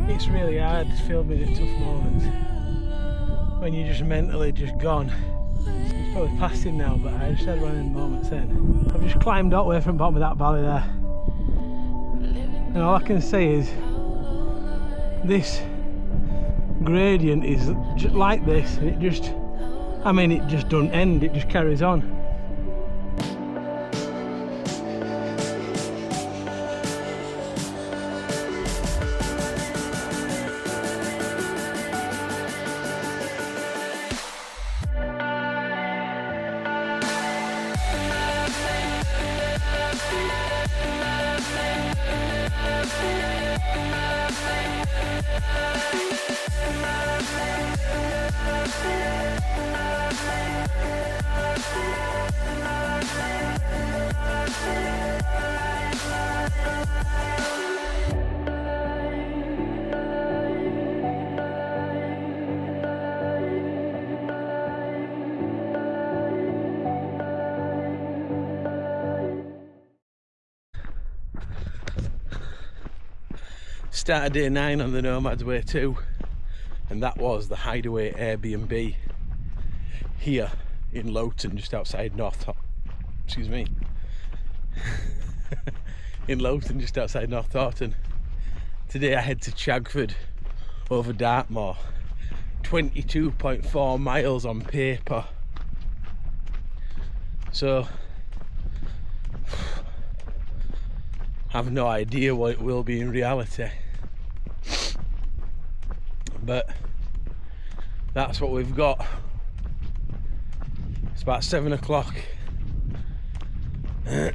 It's really hard filming at tough moments when you're just mentally just gone. It's probably passing now, but I just had one of them moments then. I've just climbed all the way from the bottom of that valley there, and all I can say is this gradient is just like this, and it just, I mean, it just doesn't end, it just carries on. Started day 9 on the Nomad's way too, and that was the Hideaway Airbnb here in Lowton, just outside North Tawton. Excuse me. In Lowton, just outside North Tawton. Today I head to Chagford over Dartmoor. 22.4 miles on paper. So I've no idea what it will be in reality. But that's what we've got. It's about 7 o'clock. So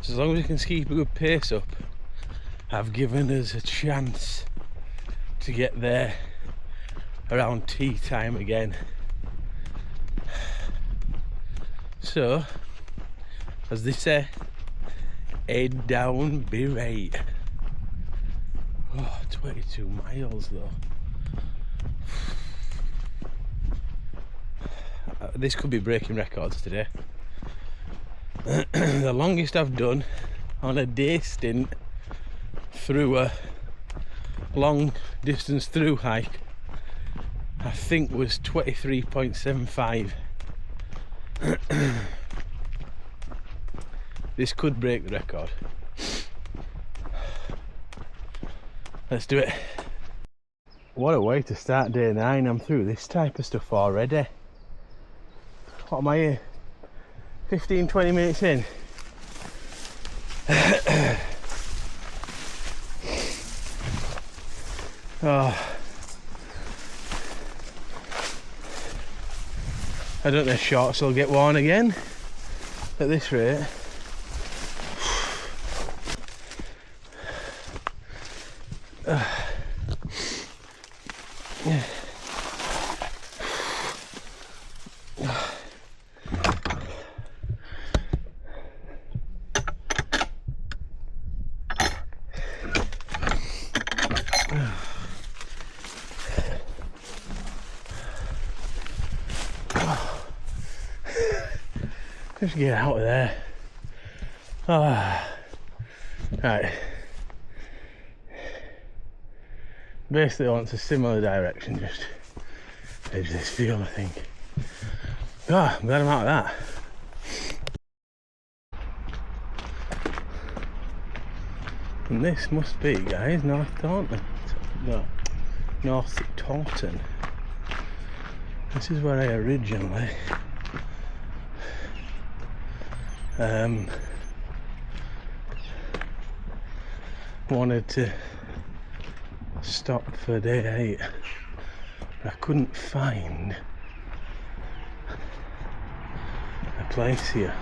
as long as we can keep a good pace up, I've given us a chance to get there around tea time again. So, as they say, head down, be right. Oh, 22 miles though. This could be breaking records today. The longest I've done on a day stint through a long distance through hike, I think, was 23.75. This could break the record. Let's do it. What a way to start day 9. I'm through this type of stuff already. What am I here? 15-20 minutes in. Oh. I don't know if shorts will get worn again at this rate. Just get out of there. Right. Basically, I want a similar direction, just edge this field, I think. I'm glad I'm out of that. And this must be, guys, North Tawton. No, North Tawton. This is where I originally wanted to stop for day 8, but I couldn't find a place here.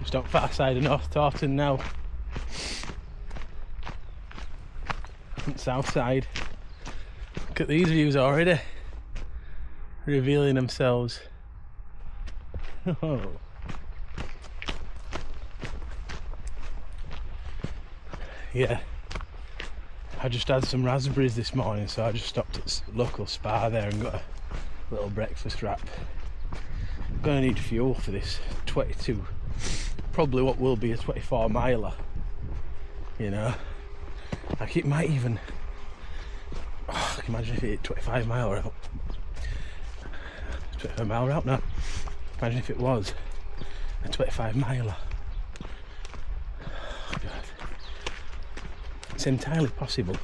Just on far side of North Tawton now. And south side. Look at these views already revealing themselves. Oh. Yeah, I just had some raspberries this morning, so I just stopped at local Spa there and got a little breakfast wrap. I'm gonna need fuel for this 22, probably what will be a 24 miler, you know. Like it might even, oh, I can imagine if it hit 25 mile route. 25 mile route now. Imagine if it was a 25 miler. Oh, God. It's entirely possible.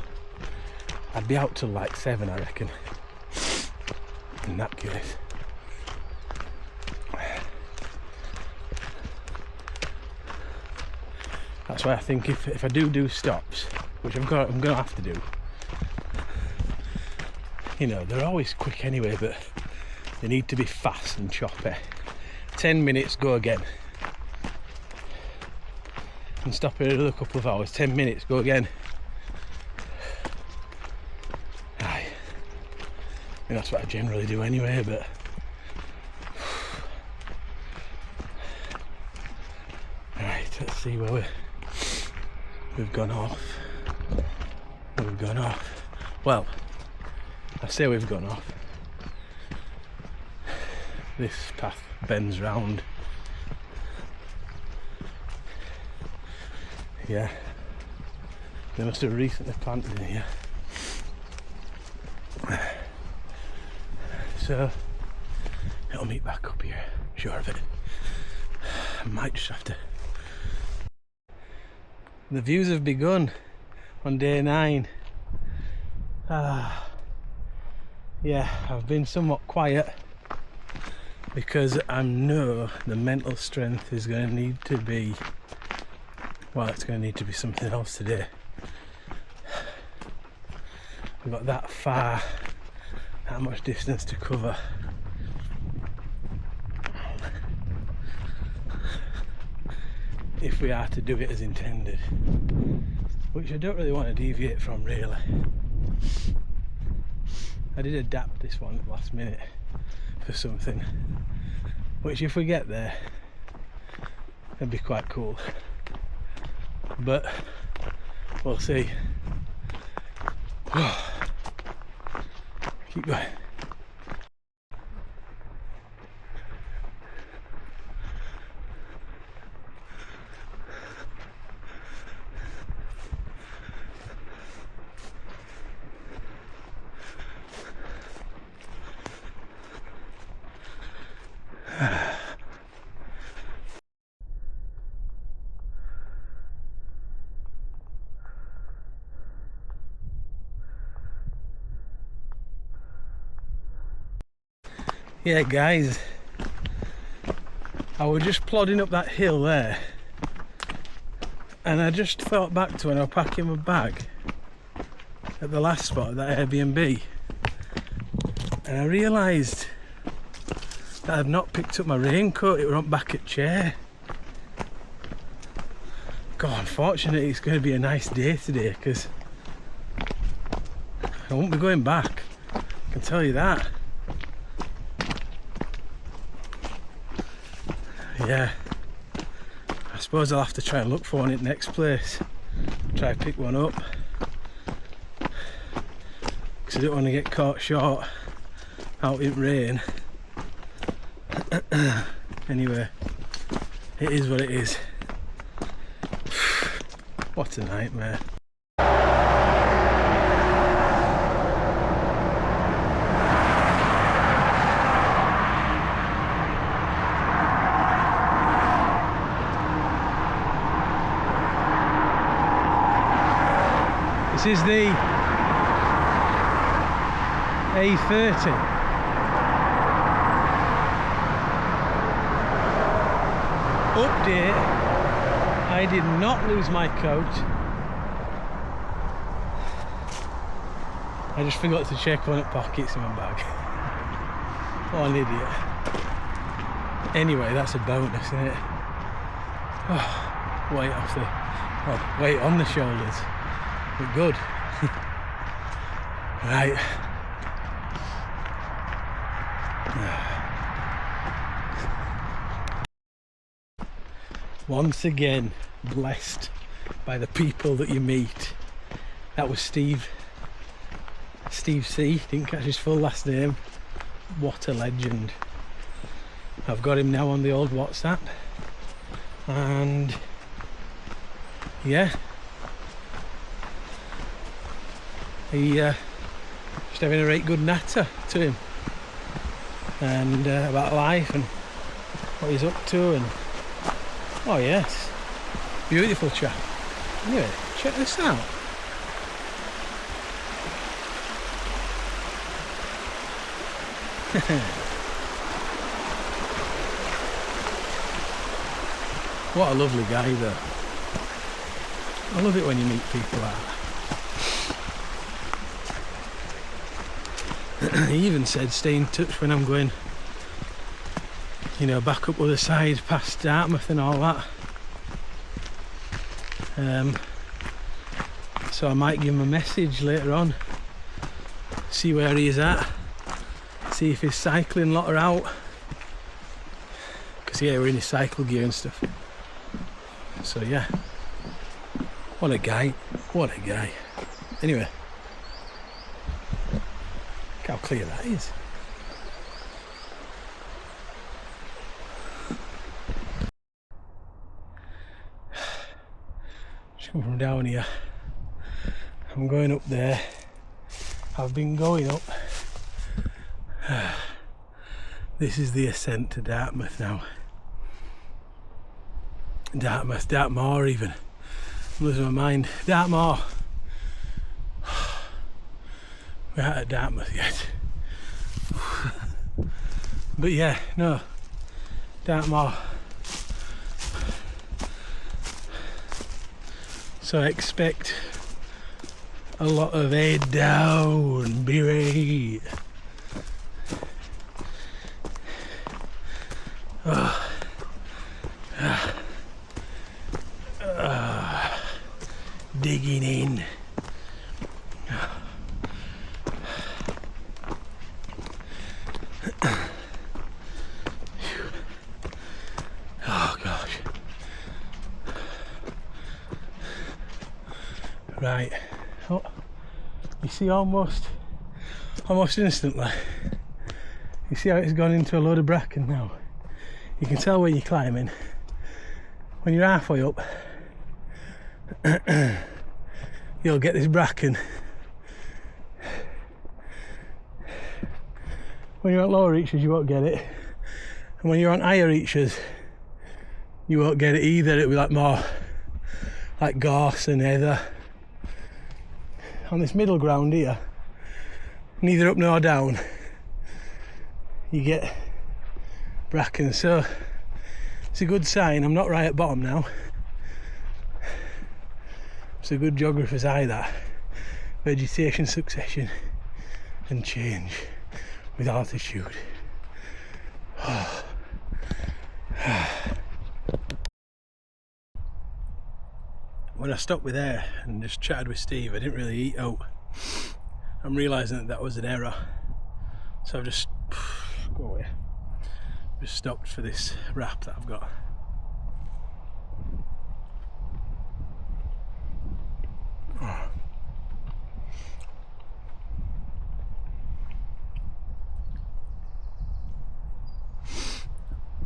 I'd be out till like 7, I reckon. In that case. That's why I think if I do stops, which I'm gonna have to do. You know, they're always quick anyway, but they need to be fast and choppy. 10 minutes, go again. And stop here another couple of hours. 10 minutes, go again. Aye. And that's what I generally do anyway, but alright, let's see where we've gone off. We've gone off. Well, I say we've gone off. This path bends round. Yeah, they must have recently planted in here. So it'll meet back up here, sure of it. I might just have to. The views have begun on day 9. Yeah, I've been somewhat quiet because I know the mental strength is going to need to be, well, it's going to need to be something else today. We've got that far, that much distance to cover. If we are to do it as intended, which I don't really want to deviate from, really. I did adapt this one at the last minute for something, which if we get there, it'd be quite cool. But we'll see. Keep going. Yeah guys, I was just plodding up that hill there and I just thought back to when I was packing my bag at the last spot at that Airbnb, and I realised that I've not picked up my raincoat. It was on back at chair. God, unfortunately it's going to be a nice day today because I won't be going back, I can tell you that. Yeah, I suppose I'll have to try and look for one at the next place. Try to pick one up, because I don't want to get caught short out in rain. Anyway, it is what it is. What a nightmare. This is the A30. Update, I did not lose my coat. I just forgot to check one of the pockets in my bag. What an idiot. Anyway, that's a bonus, isn't it? Oh, weight off the, well, weight on the shoulders, but good. Right. Once again, blessed by the people that you meet. That was Steve C, didn't catch his full last name. What a legend. I've got him now on the old WhatsApp, and yeah, he just having a right good natter to him, and about life and what he's up to, and oh yes, beautiful chap. Anyway, check this out. What a lovely guy though. I love it when you meet people like that. He even said stay in touch when I'm going, you know, back up other side past Dartmouth and all that. So I might give him a message later on, see where he is at, see if his cycling lot are out, because yeah, we're in his cycle gear and stuff. So yeah, what a guy, what a guy. Anyway, look how clear that is. Just come from down here. I'm going up there. I've been going up. This is the ascent to Dartmouth now. Dartmoor even. I'm losing my mind. Dartmoor. We're out at Dartmouth yet. But yeah, no. Dartmoor. So I expect a lot of head down, be right. Digging in. Oh gosh. Right. Oh, you see almost instantly. You see how it's gone into a load of bracken now. You can tell when you're climbing. When you're halfway up, you'll get this bracken. When you're at lower reaches you won't get it, and when you're on higher reaches you won't get it either. It'll be like more like gorse and heather. On this middle ground here, neither up nor down, you get bracken, so it's a good sign. I'm not right at bottom now. It's a good geographer's eye, that. Vegetation succession and change with altitude. Oh. When I stopped with air and just chatted with Steve, I didn't really eat out. I'm realising that was an error. So I've just go away. Just stopped for this wrap that I've got. Oh.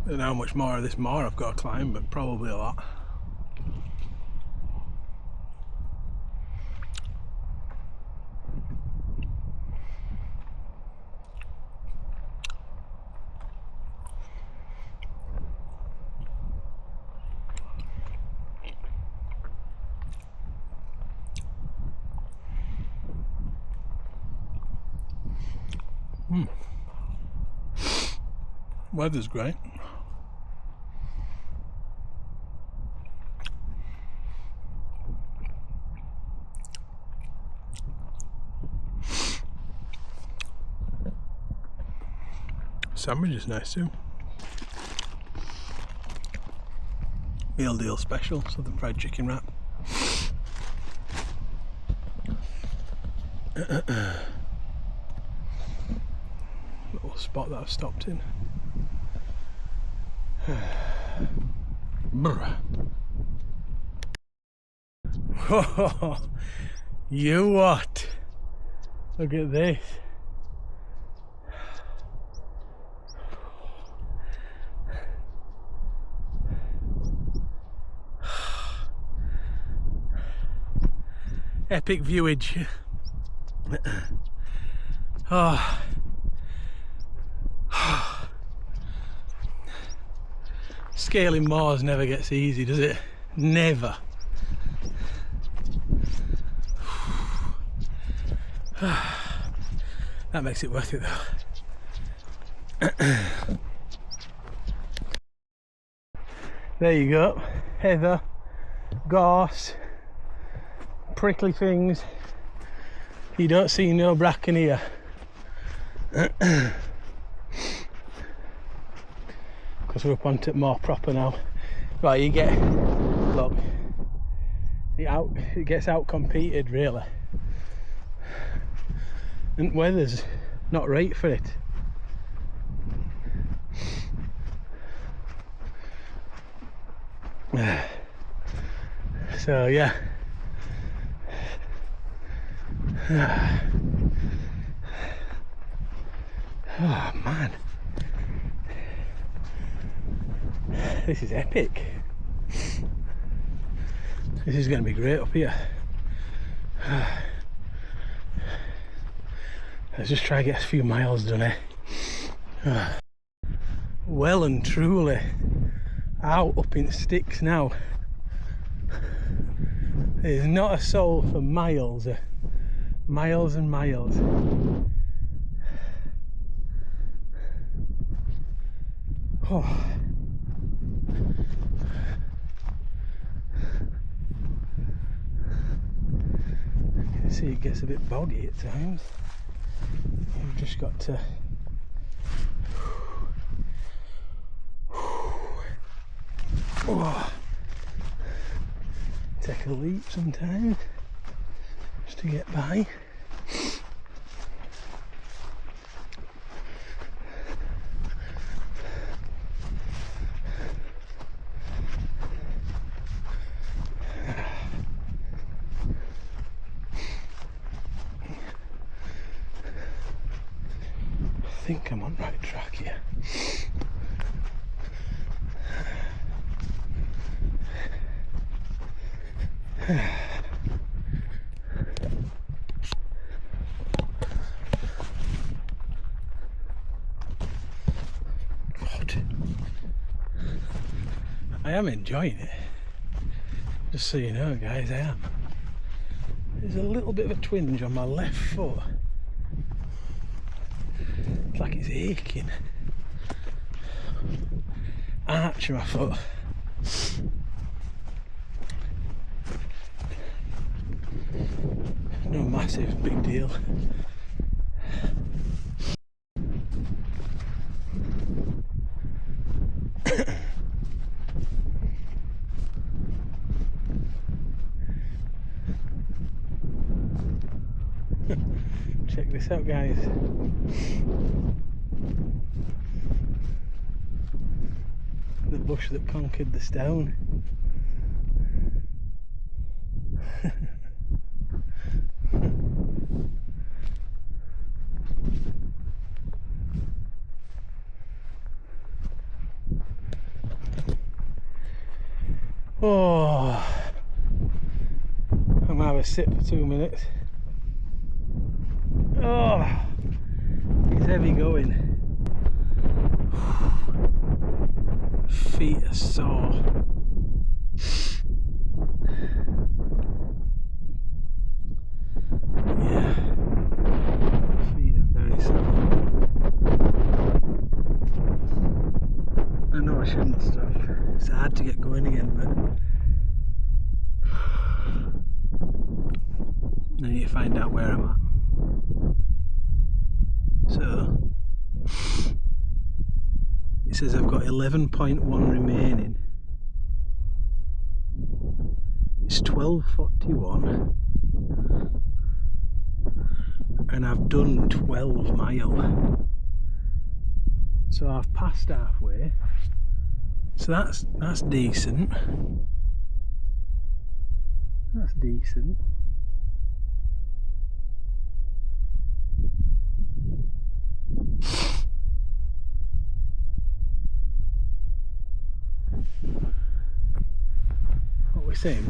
I don't know how much more of this moor I've got to climb, but probably a lot. Weather's great. Sandwich is nice too. Meal deal special, southern fried chicken wrap. Little spot that I've stopped in. Oh, you what? Look at this. Epic viewage. Oh. Scaling moors never gets easy, does it? Never. That makes it worth it though. There you go. Heather, gorse, prickly things. You don't see no bracken here. Because we're up onto it more proper now. Right, you get, look, it gets out competed really. And weather's not right for it. So yeah. Oh man, this is epic. This is going to be great up here. Let's just try to get a few miles done, eh? Well and truly out up in sticks now. There's not a soul for miles. Miles and miles. Oh. You can see it gets a bit boggy at times. You've just got to take a leap sometimes just to get by. I think I'm on the right track here. God, I am enjoying it. Just so you know, guys, I am. There's a little bit of a twinge on my left foot. It's like it's aching. Arch of my foot. No massive big deal. Check this out, guys. The bush that conquered the stone. Oh, I'm gonna have a sip for 2 minutes. Oh, it's heavy going. Feet are sore. Yeah, feet are very sore. I know I shouldn't stop. It's hard to get going again, but I need to find out where I'm at. So it says I've got 11.1 remaining. 12:41 and I've done 12 mile, so I've passed halfway, so that's decent. That's decent. What we're saying,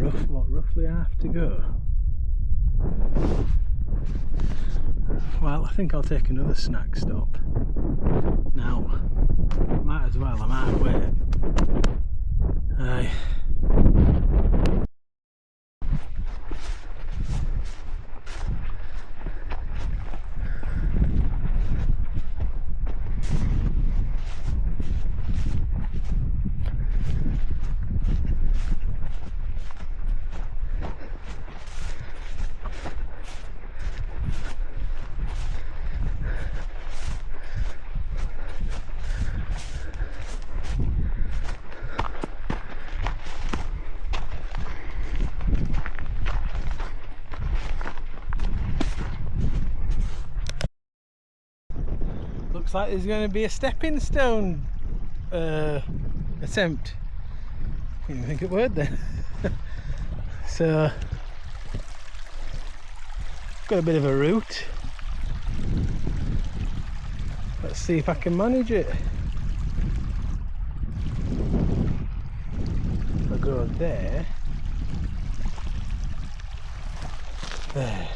roughly half to go. Well, I think I'll take another snack stop now. Might as well, I'm halfway. Aye. Looks like there's going to be a stepping stone attempt. Didn't even think it would then. So, got a bit of a route. Let's see if I can manage it. If I go there, there.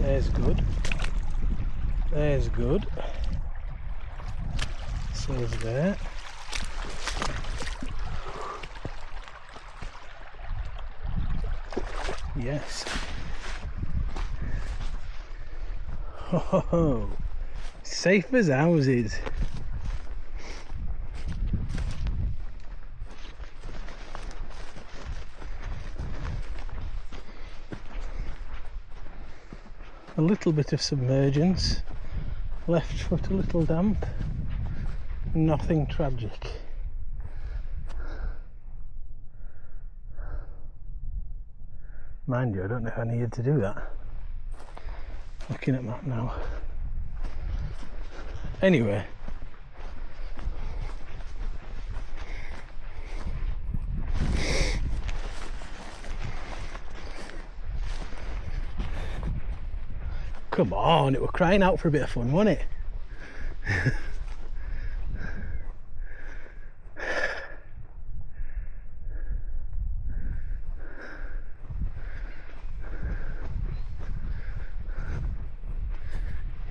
There's good. There's good. So is there. Yes. Ho ho ho. Safe as houses. A little bit of submergence, left foot a little damp, nothing tragic. Mind you, I don't know if I needed to do that. Looking at map now. Anyway. Come on, it were crying out for a bit of fun, wasn't it?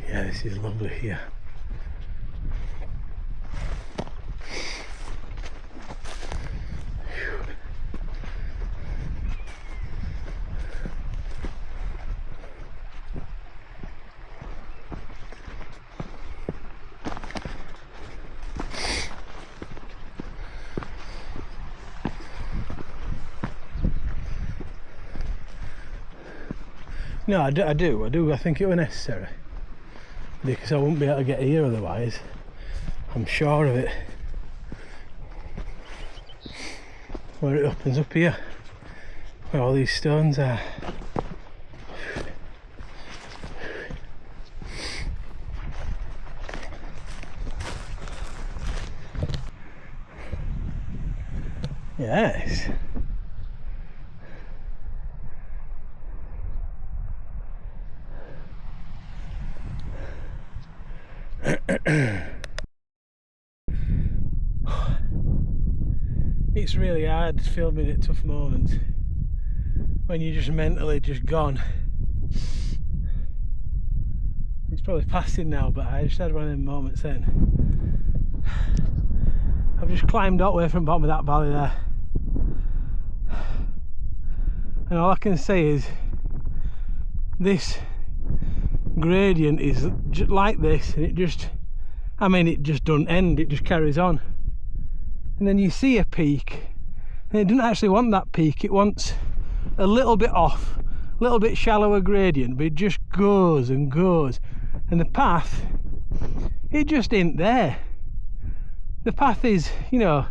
Yeah, this is lovely here. No, I do. I think it was necessary because I wouldn't be able to get here otherwise. I'm sure of it. Where it opens up here, where all these stones are. Yes. It's really hard filming at tough moments when you're just mentally just gone. It's probably passing now, but I just had one of them moments then. I've just climbed up way from the bottom of that valley there, and all I can say is this gradient is just like this, and it just doesn't end, it just carries on. And then you see a peak, and it doesn't actually want that peak, it wants a little bit off, a little bit shallower gradient, but it just goes and goes. And the path, it just ain't there. The path is, you know,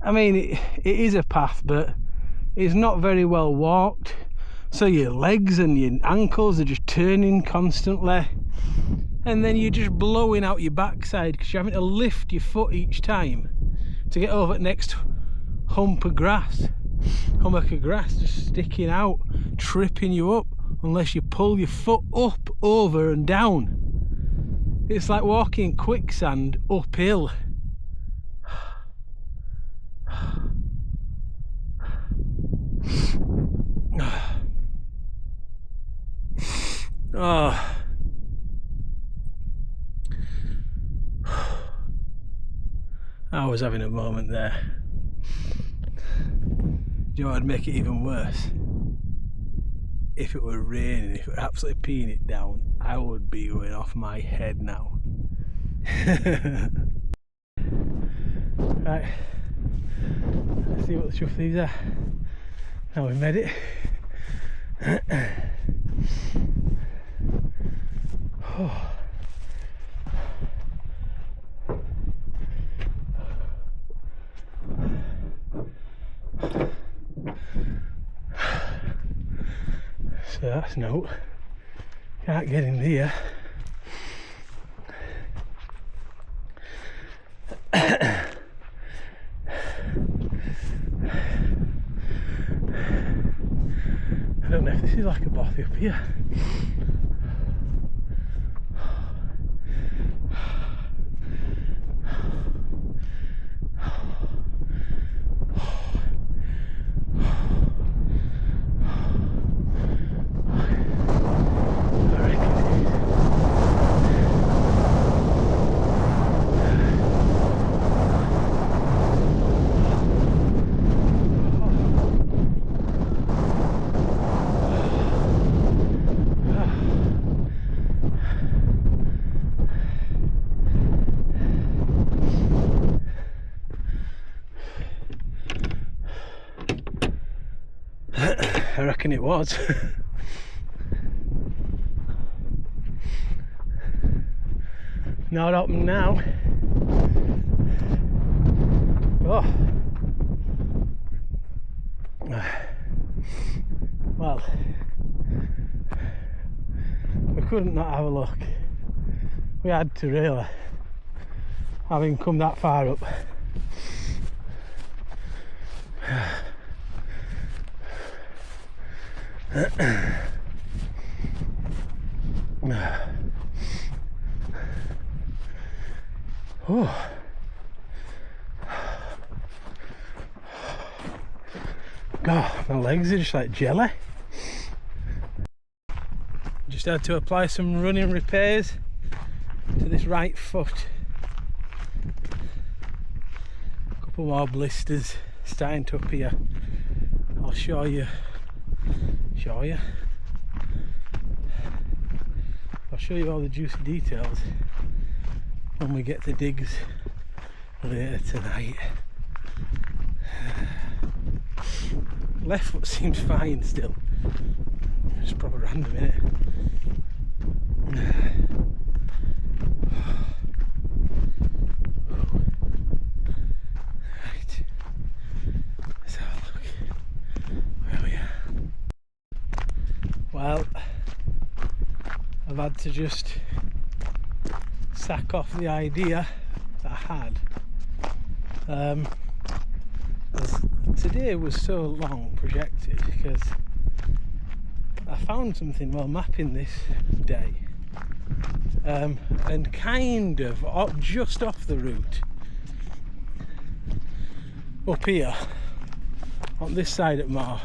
I mean, it is a path, but it's not very well walked, so your legs and your ankles are just turning constantly, and then you're just blowing out your backside because you're having to lift your foot each time to get over the next hummock of grass just sticking out, tripping you up unless you pull your foot up, over and down. It's like walking quicksand uphill. Oh. I was having a moment there. Do you know what would make it even worse? If it were raining, if it were absolutely peeing it down, I would be going off my head now. Right, let's see what the chuff these are. Now we've made it. Oh. So that's no, can't get in there. I don't know if this is like a bothy up here. I reckon it was. Not open now. Oh. Well, we couldn't not have a look. We had to, really, having come that far up. Oh. God, my legs are just like jelly. Just had to apply some running repairs to this right foot. A couple more blisters starting to appear. I'll show you. I'll show you all the juicy details when we get to digs later tonight. Left foot seems fine still. Just proper random, innit? Right. Let's have a look. Where we are. Well, I've had to just sack off the idea that I had. Today was so long projected because I found something while mapping this day, and kind of just off the route up here on this side of Moor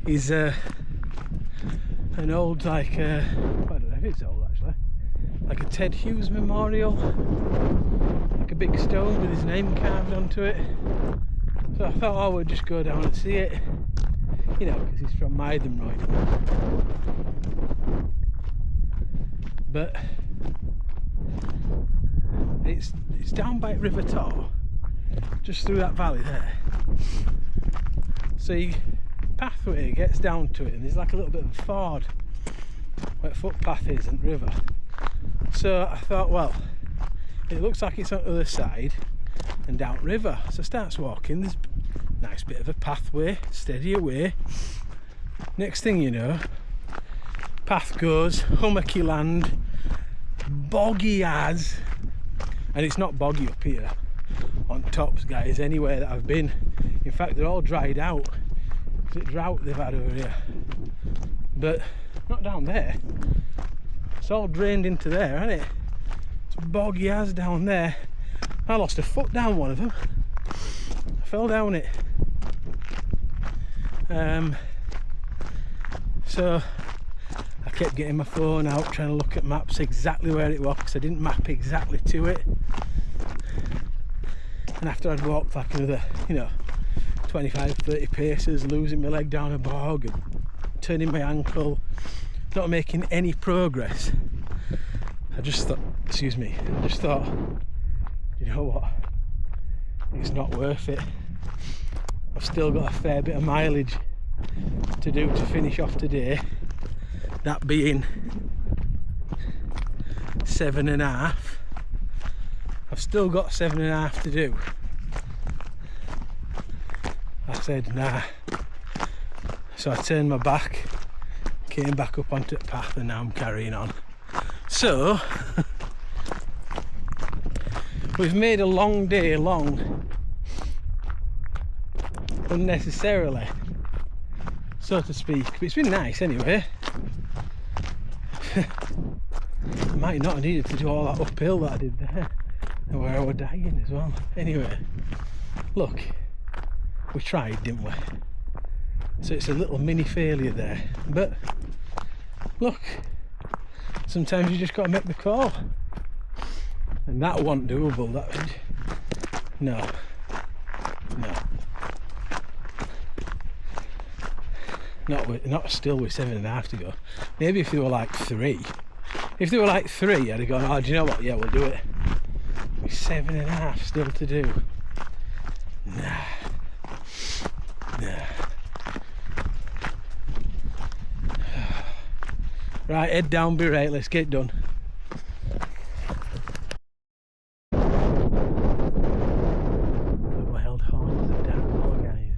is an old, like I don't know if it's old actually, like a Ted Hughes memorial, like a big stone with his name carved onto it. So I thought I would just go down and see it, you know, because he's from Mythenroyd. But it's down by River Tor, just through that valley there. So your pathway gets down to it, and there's like a little bit of a ford where footpath is and river. So I thought, well, it looks like it's on the other side. and downriver. So I starts walking, there's a nice bit of a pathway, steady away. Next thing you know, path goes, hummocky land, boggy as, and it's not boggy up here on tops, guys, anywhere that I've been. In fact, they're all dried out. It's a drought they've had over here, but not down there. It's all drained into there, isn't it? It's boggy as down there. I lost a foot down one of them. I fell down it. So I kept getting my phone out, trying to look at maps exactly where it was, because I didn't map exactly to it. And after I'd walked like another, 25-30 paces, losing my leg down a bog and turning my ankle, not making any progress, I just thought, you know what, it's not worth it. I've still got a fair bit of mileage to do to finish off today, that being 7.5. I've still got 7.5 to do. I said nah, so I turned my back, came back up onto the path, and now I'm carrying on. So we've made a long day long unnecessarily, so to speak, but it's been nice anyway. I might not have needed to do all that uphill that I did there, and where I was dying as well. Anyway, look, we tried, didn't we? So it's a little mini failure there, but look, sometimes you just got to make the call, and that wasn't doable. That no. Not still with 7.5 to go. Maybe if they were like 3. If they were like 3, I'd have gone, oh, do you know what? Yeah, we'll do it. With 7.5 still to do. Nah. Right, head down, be right, let's get done. The wild horns of Dartmoor, guys.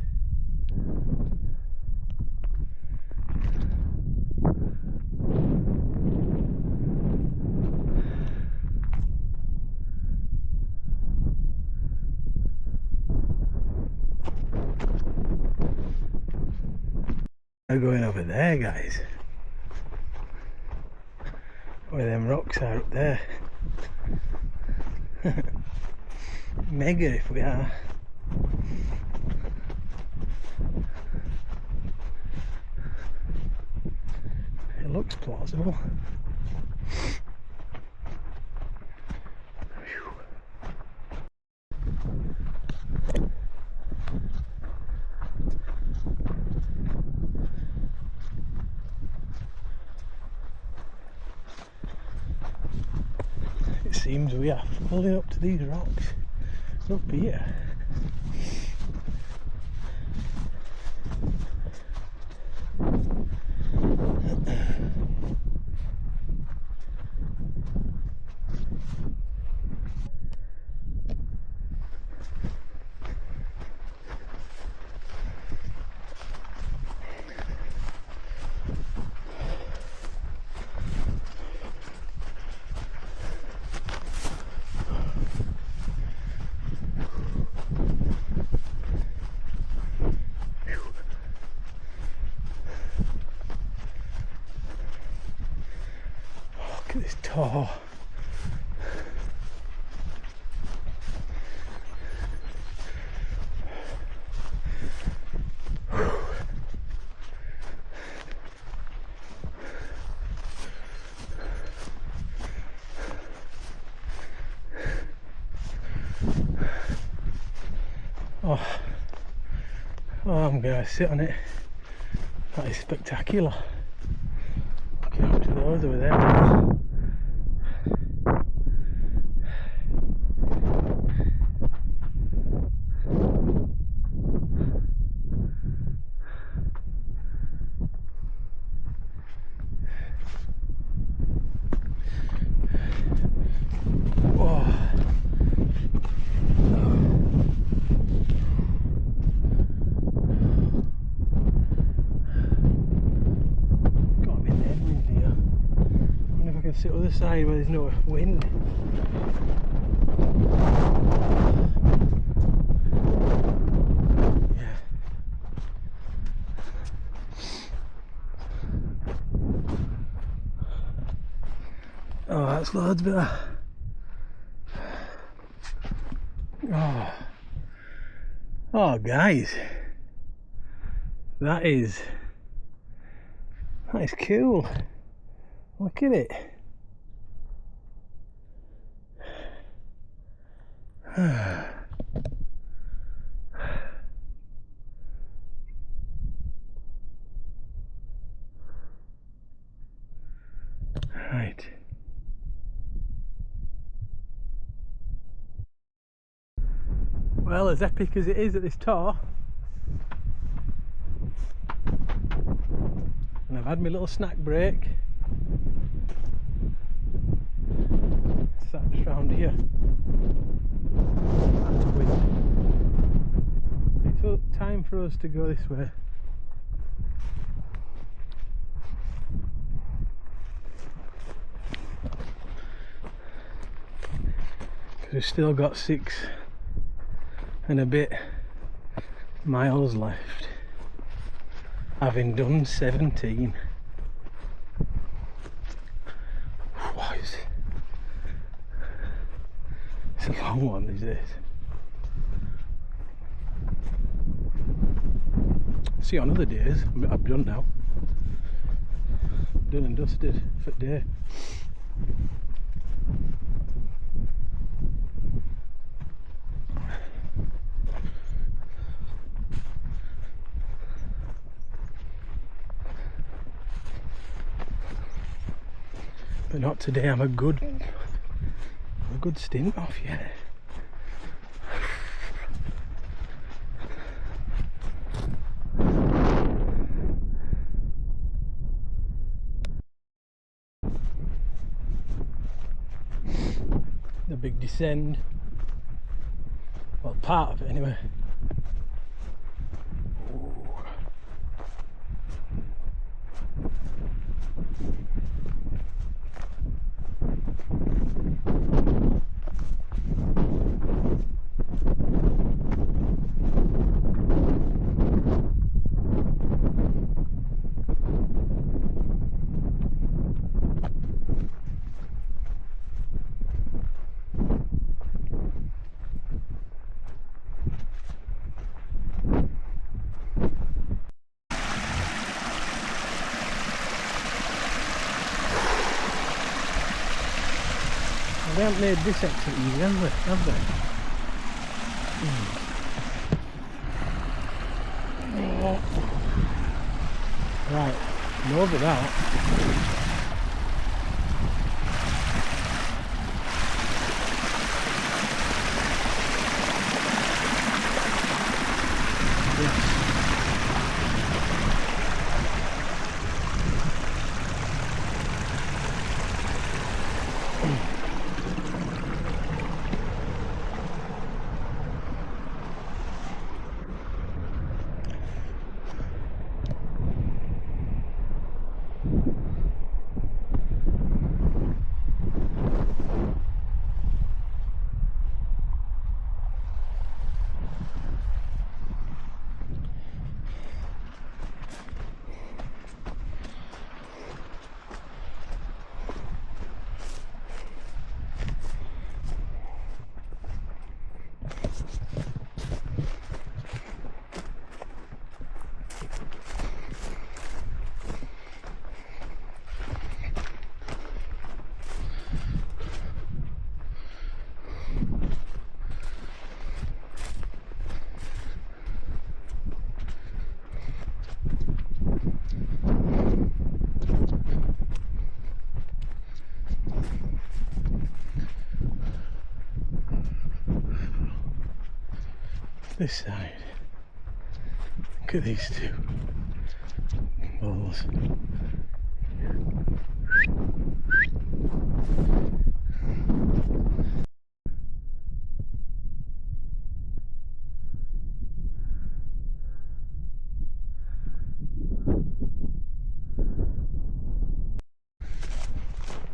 They're going over there, guys. Where them rocks are up there. Mega if we are. It looks plausible. Seems we are pulling up to these rocks up here. Look at this tar. Oh, I'm going to sit on it. That is spectacular. Looking up to those over there. What's the other side where there's no wind? Yeah. Oh, that's loads better. Oh. Oh, guys. That is cool. Look at it. Right. Well, as epic as it is at this tour, and I've had my little snack break. Sat just round here. That's wind. It's time for us to go this way. Because we've still got 6 and a bit miles left, having done 17. What is it? It's a long one, is this? See, on other days, I'm done now. Done and dusted for the day. But not today. I'm a good stint off yet. The big descend. Well, part of it anyway. They haven't made this exit easy, have they? Right, I'm over that. This side. Look at these two balls.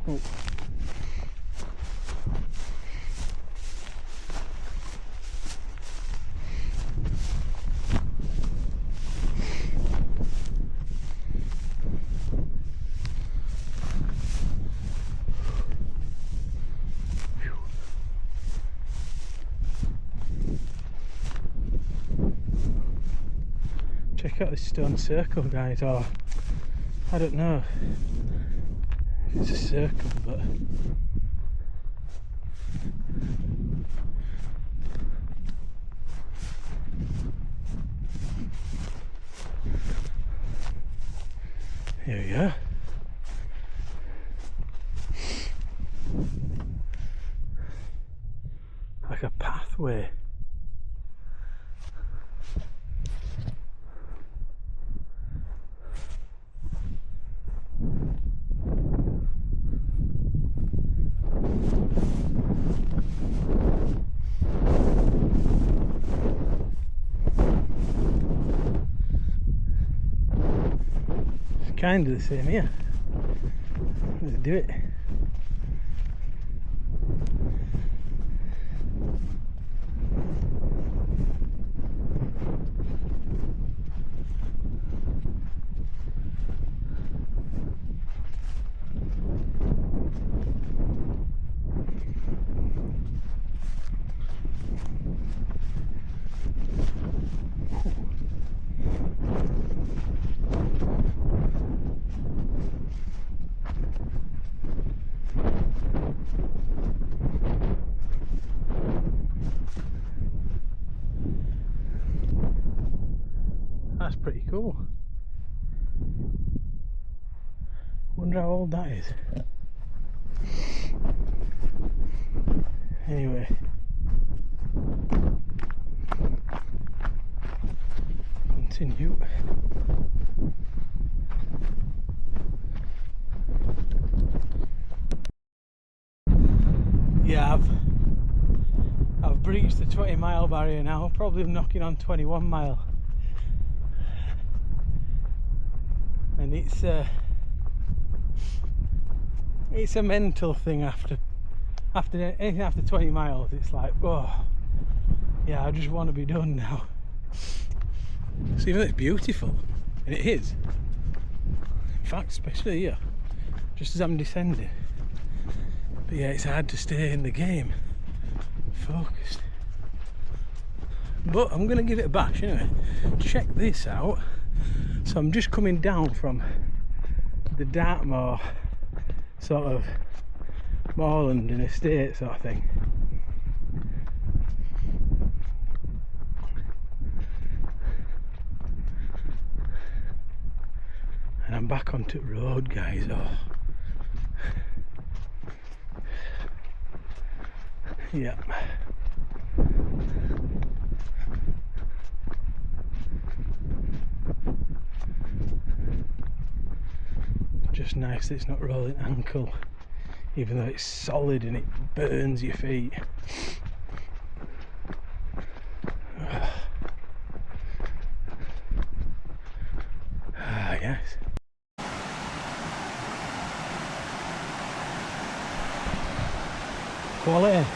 Oh. Check out this stone circle, guys, or I don't know if it's a circle, but here we go. Like a pathway. Kind of the same here. Let's do it. That's pretty cool. Wonder how old that is. Anyway, continue. Yeah, I've breached the 20-mile barrier now. Probably knocking on 21 mile. And it's a mental thing after anything after 20 miles. It's like, oh yeah, I just want to be done now. So even though it's beautiful, and it is, in fact, especially here, just as I'm descending, but yeah, it's hard to stay in the game focused. But I'm gonna give it a bash anyway. Check this out. So I'm just coming down from the Dartmoor sort of moorland and estate sort of thing. And I'm back onto the road, guys. Oh. Yeah. Just nice that it's not rolling ankle, even though it's solid and it burns your feet. Ah, yes. Quality.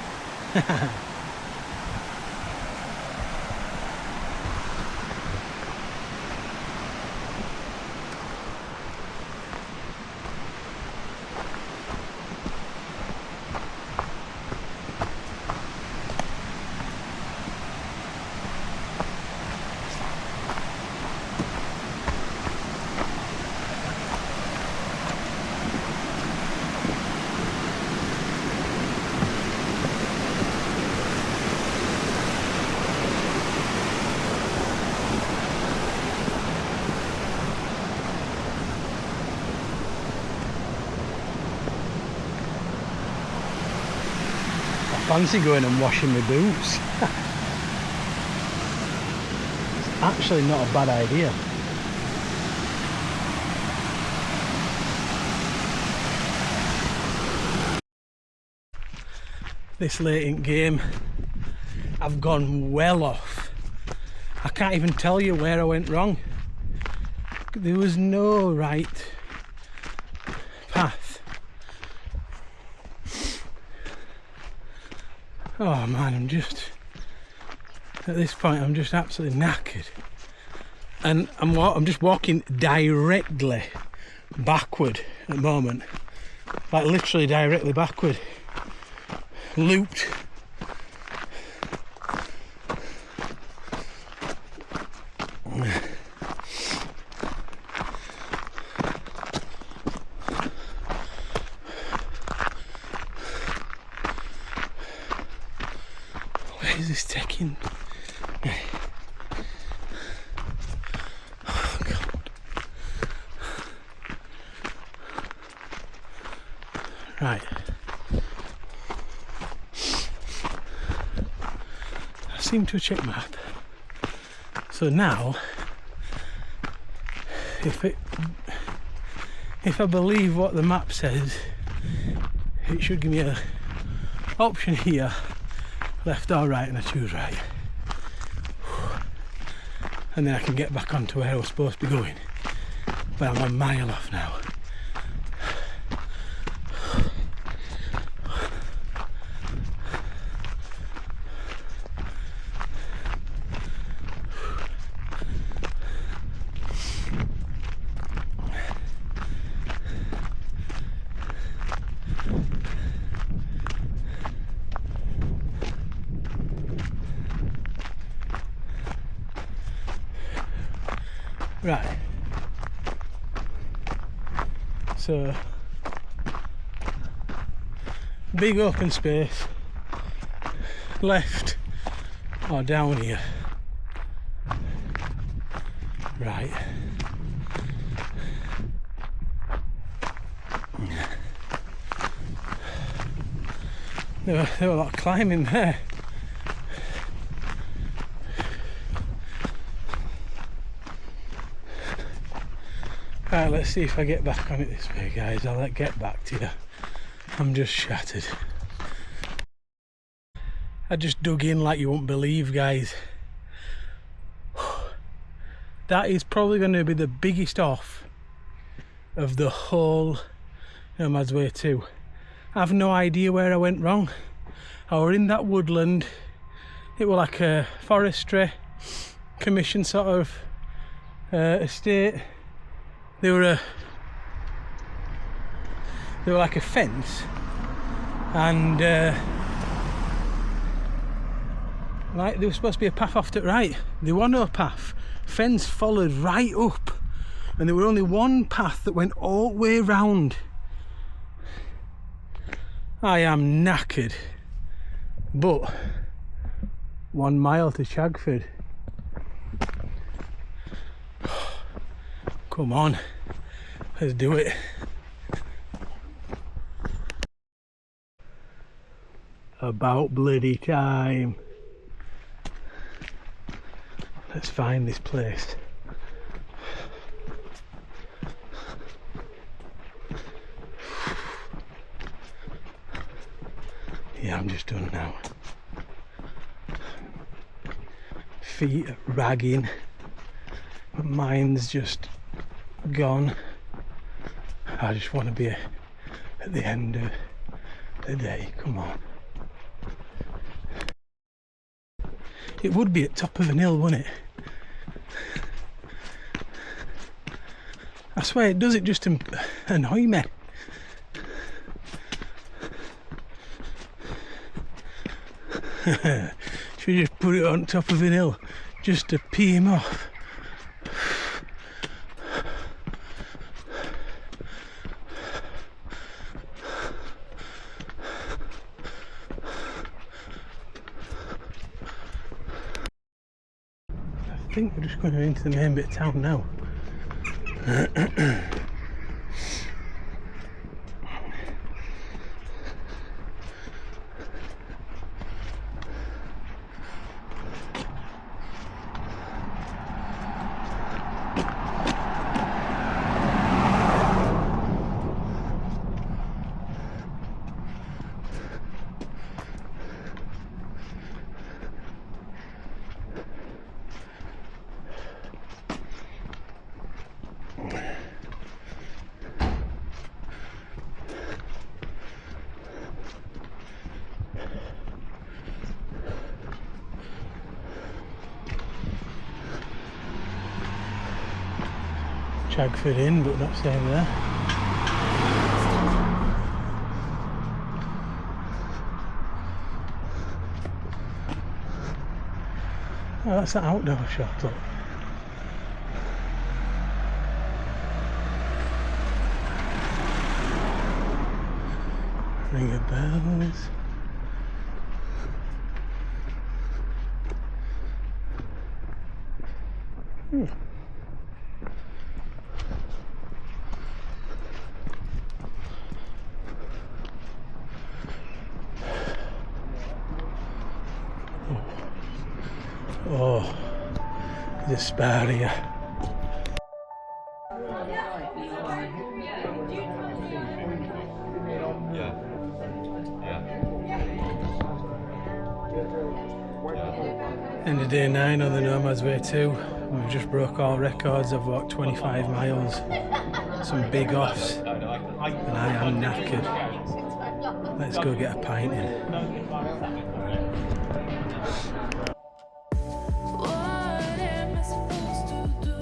Fancy going and washing my boots. It's actually not a bad idea. This late in game, I've gone well off. I can't even tell you where I went wrong. There was no right path. Oh man, I'm just, at this point I'm just absolutely knackered. And I'm just walking directly backward at the moment. Like literally directly backward. Looped. Where is this taking? Oh God. Right. I seem to have checked map. So now, if I believe what the map says, it should give me a option here, left or right, and I choose right. And then I can get back onto where I was supposed to be going. But I'm a mile off now. Right, so big open space, left or down here, right. There were a lot of climbing there. Right, let's see if I get back on it this way, guys. I'll get back to you. I'm just shattered. I just dug in like you won't believe, guys. That is probably going to be the biggest off of the whole Nomad's Way 2. I have no idea where I went wrong. I were in that woodland. It was like a forestry commission sort of estate. They were like a fence, and like there was supposed to be a path off to the right. There was no path. Fence followed right up, and there were only one path that went all the way round. I am knackered, but 1 mile to Chagford. Come on, let's do it. About bloody time. Let's find this place. Yeah, I'm just done now. Feet are ragging. My mind's just gone. I just want to be at the end of the day. Come on. It would be at top of an hill, wouldn't it? I swear it does, it just annoy me. Should we just put it on top of an hill just to pee him off? I think we're just going into the main bit of town now. Chagford Inn, but not staying there. Oh, that's an outdoor shop, look. Ring of bells. Oh, despair here. End of day 9 on the Nomad's way 2. We've just broke all records. I've walked 25 miles, some big offs, and I am knackered. Let's go get a pint in. What am I supposed to do?